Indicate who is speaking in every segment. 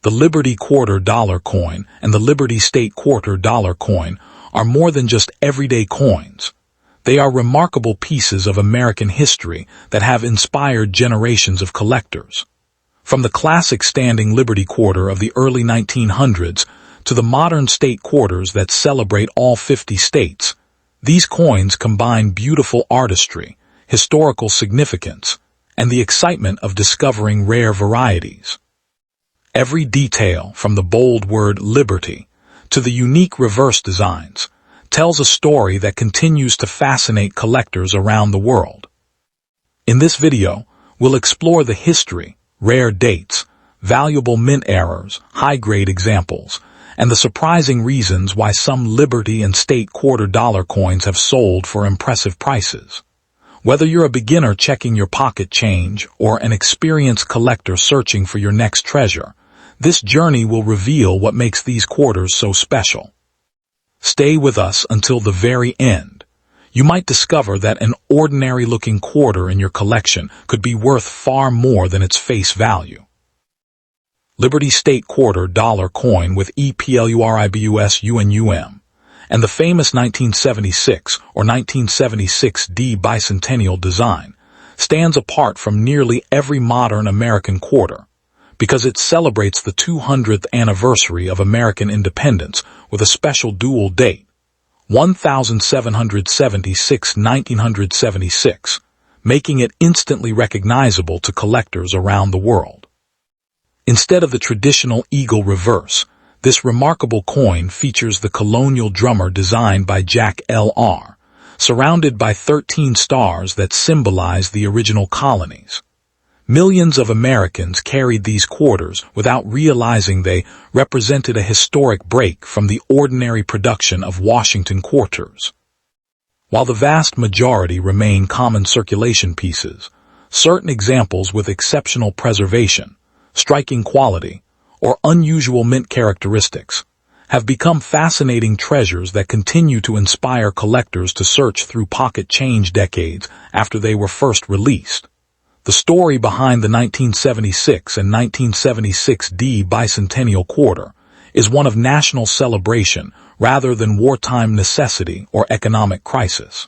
Speaker 1: The Liberty Quarter Dollar Coin and the Liberty State Quarter Dollar Coin are more than just everyday coins. They are remarkable pieces of American history that have inspired generations of collectors. From the classic standing Liberty Quarter of the early 1900s to the modern state quarters that celebrate all 50 states, these coins combine beautiful artistry, historical significance, and the excitement of discovering rare varieties. Every detail, from the bold word Liberty to the unique reverse designs, tells a story that continues to fascinate collectors around the world. In this video, we'll explore the history, rare dates, valuable mint errors, high-grade examples, and the surprising reasons why some Liberty and State quarter dollar coins have sold for impressive prices. Whether you're a beginner checking your pocket change or an experienced collector searching for your next treasure, this journey will reveal what makes these quarters so special. Stay with us until the very end. You might discover that an ordinary-looking quarter in your collection could be worth far more than its face value. Liberty State Quarter Dollar Coin with EPLURIBUSUNUM and the famous 1976 or 1976D bicentennial design stands apart from nearly every modern American quarter because it celebrates the 200th anniversary of American independence with a special dual date, 1776-1976, making it instantly recognizable to collectors around the world. Instead of the traditional eagle reverse, this remarkable coin features the colonial drummer designed by Jack L.R., surrounded by 13 stars that symbolize the original colonies. Millions of Americans carried these quarters without realizing they represented a historic break from the ordinary production of Washington quarters. While the vast majority remain common circulation pieces, certain examples with exceptional preservation, striking quality, or unusual mint characteristics have become fascinating treasures that continue to inspire collectors to search through pocket change decades after they were first released. The story behind the 1976 and 1976D bicentennial quarter is one of national celebration rather than wartime necessity or economic crisis.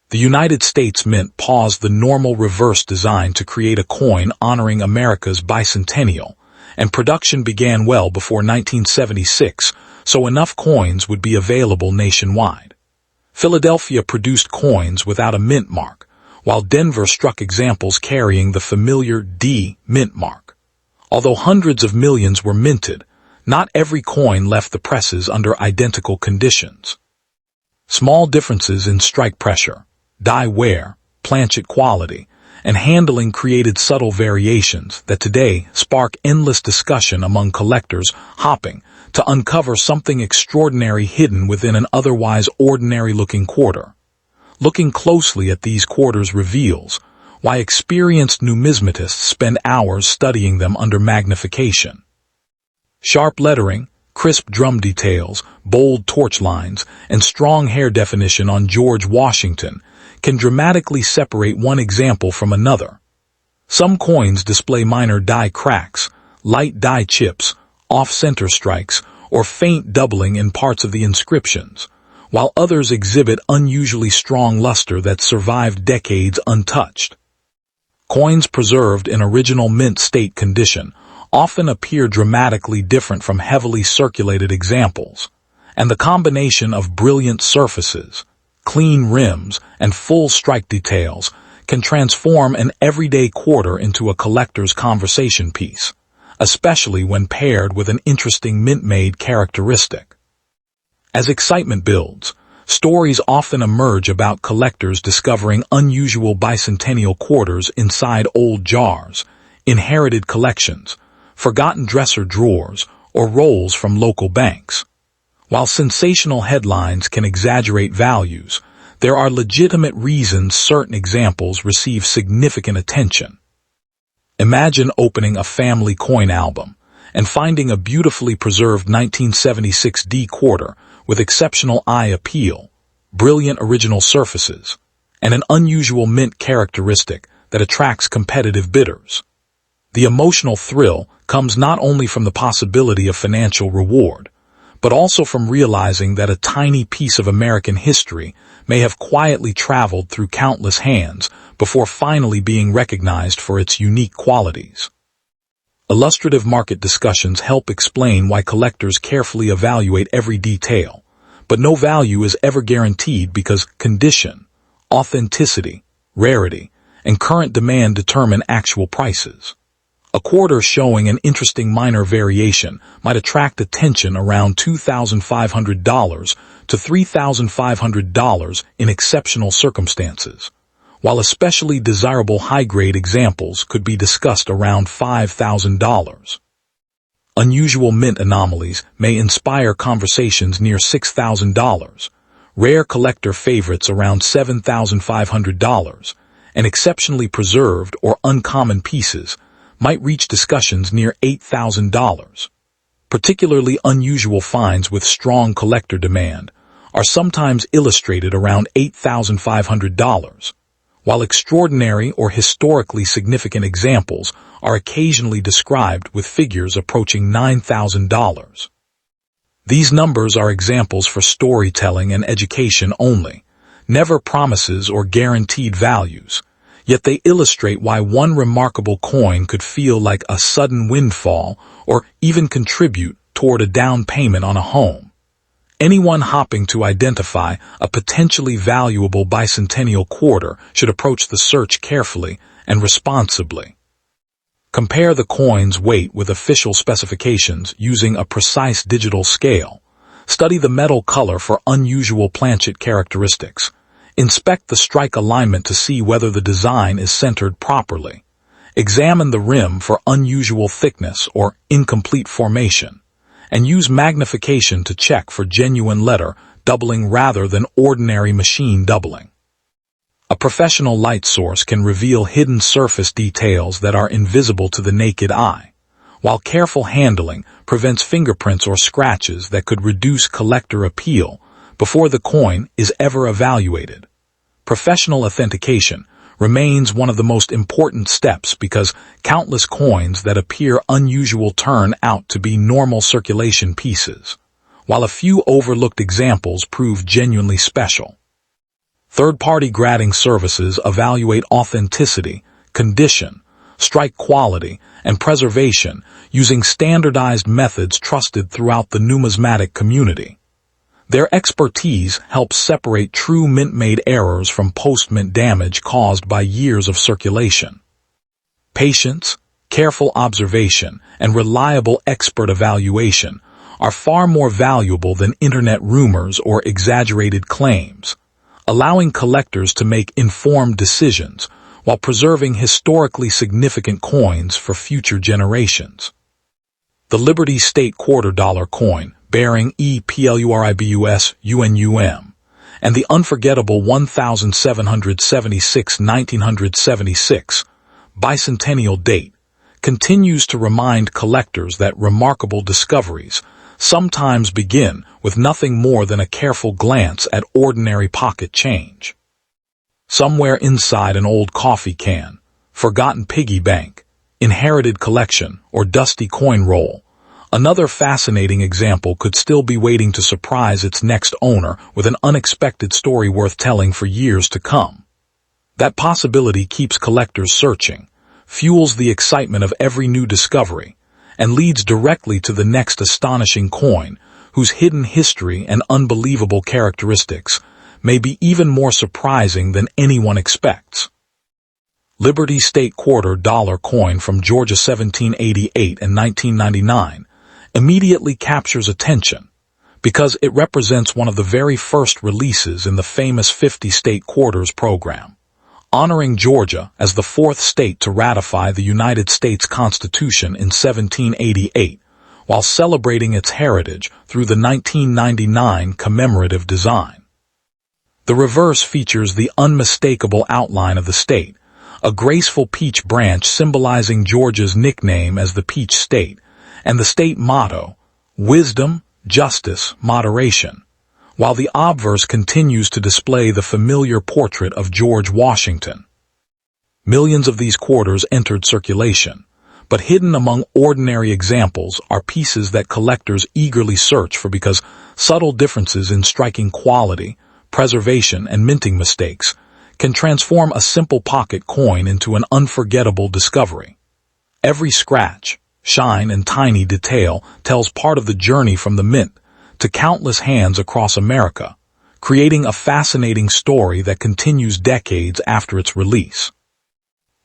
Speaker 1: The United States Mint paused the normal reverse design to create a coin honoring America's bicentennial, and production began well before 1976, so enough coins would be available nationwide. Philadelphia produced coins without a mint mark, while Denver struck examples carrying the familiar D mint mark. Although hundreds of millions were minted, not every coin left the presses under identical conditions. Small differences in strike pressure, die wear, planchet quality, and handling created subtle variations that today spark endless discussion among collectors hopping to uncover something extraordinary hidden within an otherwise ordinary-looking quarter. Looking closely at these quarters reveals why experienced numismatists spend hours studying them under magnification. Sharp lettering, crisp drum details, bold torch lines, and strong hair definition on George Washington can dramatically separate one example from another. Some coins display minor die cracks, light die chips, off-center strikes, or faint doubling in parts of the inscriptions, while others exhibit unusually strong luster that survived decades untouched. Coins preserved in original mint state condition often appear dramatically different from heavily circulated examples, and the combination of brilliant surfaces, clean rims, and full strike details can transform an everyday quarter into a collector's conversation piece, especially when paired with an interesting mint-made characteristic. As excitement builds, stories often emerge about collectors discovering unusual bicentennial quarters inside old jars, inherited collections, forgotten dresser drawers, or rolls from local banks. While sensational headlines can exaggerate values, there are legitimate reasons certain examples receive significant attention. Imagine opening a family coin album and finding a beautifully preserved 1976D quarter with exceptional eye appeal, brilliant original surfaces, and an unusual mint characteristic that attracts competitive bidders. The emotional thrill comes not only from the possibility of financial reward, but also from realizing that a tiny piece of American history may have quietly traveled through countless hands before finally being recognized for its unique qualities. Illustrative market discussions help explain why collectors carefully evaluate every detail, but no value is ever guaranteed because condition, authenticity, rarity, and current demand determine actual prices. A quarter showing an interesting minor variation might attract attention around $2,500 to $3,500 in exceptional circumstances, while especially desirable high-grade examples could be discussed around $5,000. Unusual mint anomalies may inspire conversations near $6,000, rare collector favorites around $7,500, and exceptionally preserved or uncommon pieces might reach discussions near $8,000. Particularly unusual finds with strong collector demand are sometimes illustrated around $8,500, while extraordinary or historically significant examples are occasionally described with figures approaching $9,000. These numbers are examples for storytelling and education only, never promises or guaranteed values, yet they illustrate why one remarkable coin could feel like a sudden windfall or even contribute toward a down payment on a home. Anyone hopping to identify a potentially valuable bicentennial quarter should approach the search carefully and responsibly. Compare the coin's weight with official specifications using a precise digital scale. Study the metal color for unusual planchet characteristics. Inspect the strike alignment to see whether the design is centered properly. Examine the rim for unusual thickness or incomplete formation, and use magnification to check for genuine letter doubling rather than ordinary machine doubling. A professional light source can reveal hidden surface details that are invisible to the naked eye, while careful handling prevents fingerprints or scratches that could reduce collector appeal before the coin is ever evaluated. Professional authentication remains one of the most important steps because countless coins that appear unusual turn out to be normal circulation pieces, while a few overlooked examples prove genuinely special. Third-party grading services evaluate authenticity, condition, strike quality, and preservation using standardized methods trusted throughout the numismatic community. Their expertise helps separate true mint-made errors from post-mint damage caused by years of circulation. Patience, careful observation, and reliable expert evaluation are far more valuable than internet rumors or exaggerated claims, allowing collectors to make informed decisions while preserving historically significant coins for future generations. The Liberty State $quarter coin, bearing EPLURIBUS UNUM, and the unforgettable 1776-1976 bicentennial date, continues to remind collectors that remarkable discoveries sometimes begin with nothing more than a careful glance at ordinary pocket change. Somewhere inside an old coffee can, forgotten piggy bank, inherited collection, or dusty coin roll, another fascinating example could still be waiting to surprise its next owner with an unexpected story worth telling for years to come. That possibility keeps collectors searching, fuels the excitement of every new discovery, and leads directly to the next astonishing coin, whose hidden history and unbelievable characteristics may be even more surprising than anyone expects. Liberty State $quarter coin from Georgia 1788 and 1999 immediately captures attention because it represents one of the very first releases in the famous 50 state quarters program, honoring Georgia as the fourth state to ratify the United States Constitution in 1788, while celebrating its heritage through the 1999 commemorative design. The reverse features the unmistakable outline of the state, a graceful peach branch symbolizing Georgia's nickname as the Peach State, and the state motto, wisdom, justice, moderation, while the obverse continues to display the familiar portrait of George Washington. Millions of these quarters entered circulation, But hidden among ordinary examples are pieces that collectors eagerly search for because subtle differences in striking quality, preservation, and minting mistakes can transform a simple pocket coin into an unforgettable discovery. Every scratch, shine, and tiny detail tells part of the journey from the mint to countless hands across America, creating a fascinating story that continues decades after its release.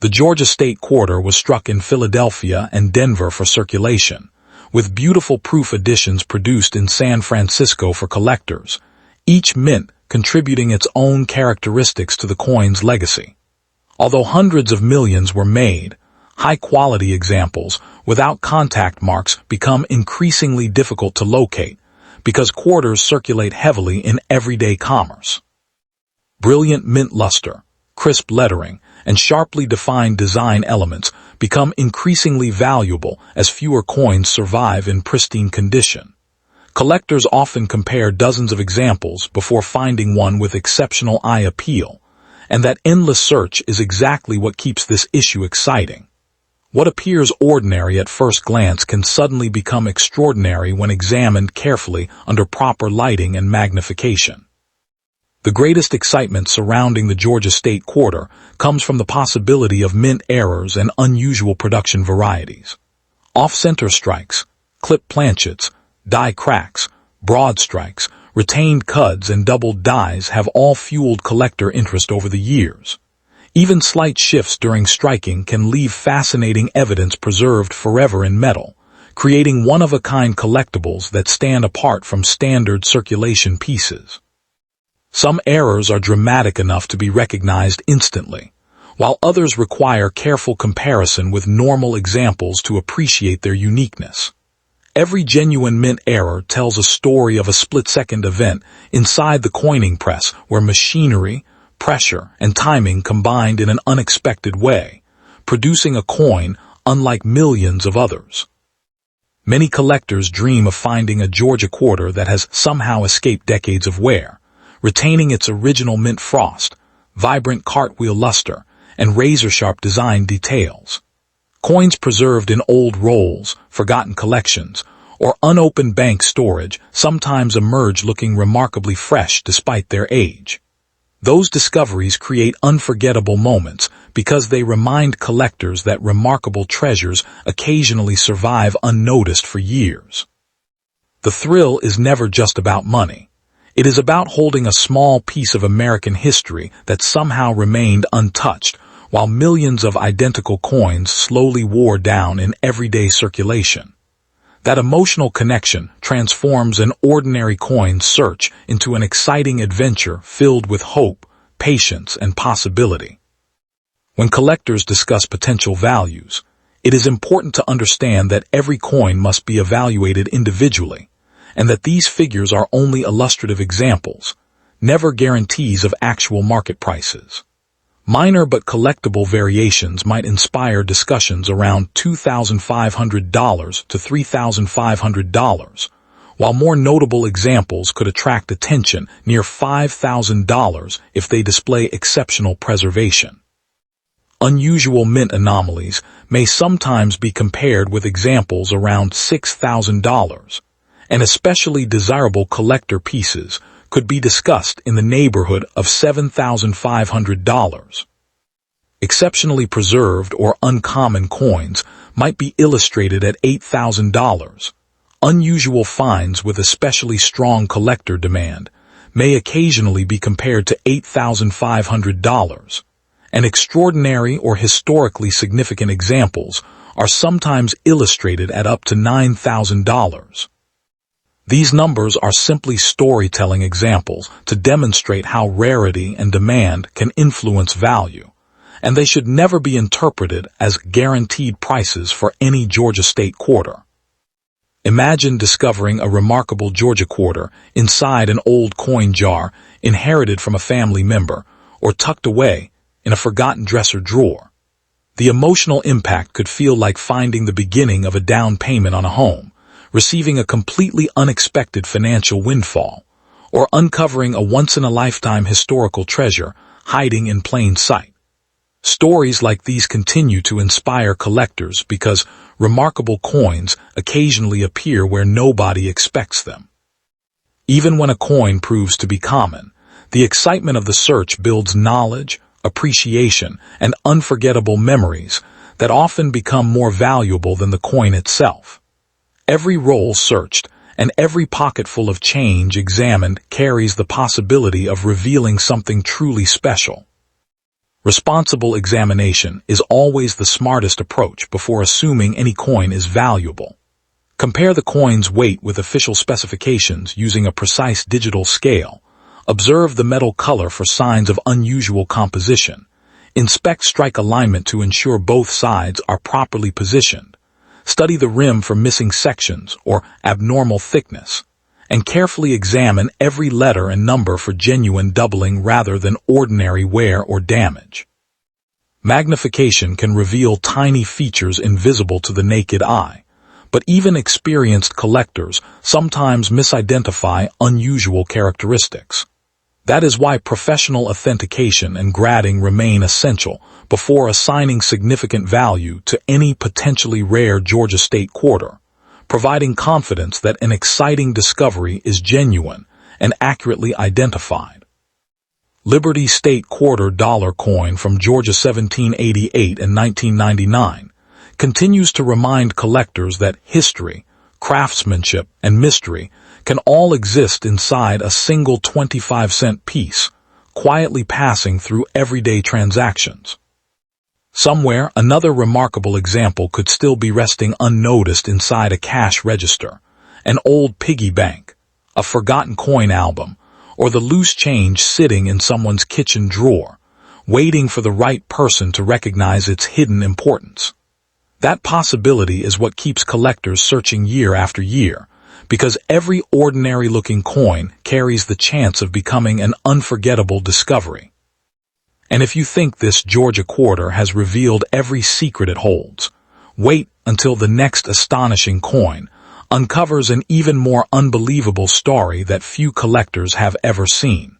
Speaker 1: The Georgia State Quarter was struck in Philadelphia and Denver for circulation, with beautiful proof editions produced in San Francisco for collectors, each mint contributing its own characteristics to the coin's legacy. Although hundreds of millions were made, high-quality examples without contact marks become increasingly difficult to locate because quarters circulate heavily in everyday commerce. Brilliant mint luster, crisp lettering, and sharply defined design elements become increasingly valuable as fewer coins survive in pristine condition. Collectors often compare dozens of examples before finding one with exceptional eye appeal, and that endless search is exactly what keeps this issue exciting. What appears ordinary at first glance can suddenly become extraordinary when examined carefully under proper lighting and magnification. The greatest excitement surrounding the Georgia State Quarter comes from the possibility of mint errors and unusual production varieties. Off-center strikes, clip planchets, die cracks, broad strikes, retained cuds, and doubled dies have all fueled collector interest over the years. Even slight shifts during striking can leave fascinating evidence preserved forever in metal, creating one-of-a-kind collectibles that stand apart from standard circulation pieces. Some errors are dramatic enough to be recognized instantly, while others require careful comparison with normal examples to appreciate their uniqueness. Every genuine mint error tells a story of a split-second event inside the coining press where machinery, pressure, and timing combined in an unexpected way, producing a coin unlike millions of others. Many collectors dream of finding a Georgia quarter that has somehow escaped decades of wear, retaining its original mint frost, vibrant cartwheel luster, and razor-sharp design details. Coins preserved in old rolls, forgotten collections, or unopened bank storage sometimes emerge looking remarkably fresh despite their age. Those discoveries create unforgettable moments because they remind collectors that remarkable treasures occasionally survive unnoticed for years. The thrill is never just about money. It is about holding a small piece of American history that somehow remained untouched, while millions of identical coins slowly wore down in everyday circulation. That emotional connection transforms an ordinary coin search into an exciting adventure filled with hope, patience, and possibility. When collectors discuss potential values, it is important to understand that every coin must be evaluated individually, and that these figures are only illustrative examples, never guarantees of actual market prices. Minor but collectible variations might inspire discussions around $2,500 to $3,500, while more notable examples could attract attention near $5,000 if they display exceptional preservation. Unusual mint anomalies may sometimes be compared with examples around $6,000, and especially desirable collector pieces could be discussed in the neighborhood of $7,500. Exceptionally preserved or uncommon coins might be illustrated at $8,000. Unusual finds with especially strong collector demand may occasionally be compared to $8,500, and extraordinary or historically significant examples are sometimes illustrated at up to $9,000. These numbers are simply storytelling examples to demonstrate how rarity and demand can influence value, and they should never be interpreted as guaranteed prices for any Georgia State quarter. Imagine discovering a remarkable Georgia quarter inside an old coin jar inherited from a family member or tucked away in a forgotten dresser drawer. The emotional impact could feel like finding the beginning of a down payment on a home, receiving a completely unexpected financial windfall, or uncovering a once-in-a-lifetime historical treasure hiding in plain sight. Stories like these continue to inspire collectors because remarkable coins occasionally appear where nobody expects them. Even when a coin proves to be common, the excitement of the search builds knowledge, appreciation, and unforgettable memories that often become more valuable than the coin itself. Every roll searched and every pocketful of change examined carries the possibility of revealing something truly special. Responsible examination is always the smartest approach before assuming any coin is valuable. Compare the coin's weight with official specifications using a precise digital scale. Observe the metal color for signs of unusual composition. Inspect strike alignment to ensure both sides are properly positioned. Study the rim for missing sections or abnormal thickness. And carefully examine every letter and number for genuine doubling rather than ordinary wear or damage. Magnification can reveal tiny features invisible to the naked eye, but even experienced collectors sometimes misidentify unusual characteristics. That is why professional authentication and grading remain essential before assigning significant value to any potentially rare Georgia State quarter, providing confidence that an exciting discovery is genuine and accurately identified. Liberty State quarter dollar coin from Georgia 1788 and 1999 continues to remind collectors that history, craftsmanship, and mystery can all exist inside a single 25-cent piece, quietly passing through everyday transactions. Somewhere, another remarkable example could still be resting unnoticed inside a cash register, an old piggy bank, a forgotten coin album, or the loose change sitting in someone's kitchen drawer, waiting for the right person to recognize its hidden importance. That possibility is what keeps collectors searching year after year, because every ordinary-looking coin carries the chance of becoming an unforgettable discovery. And if you think this Georgia quarter has revealed every secret it holds, wait until the next astonishing coin uncovers an even more unbelievable story that few collectors have ever seen.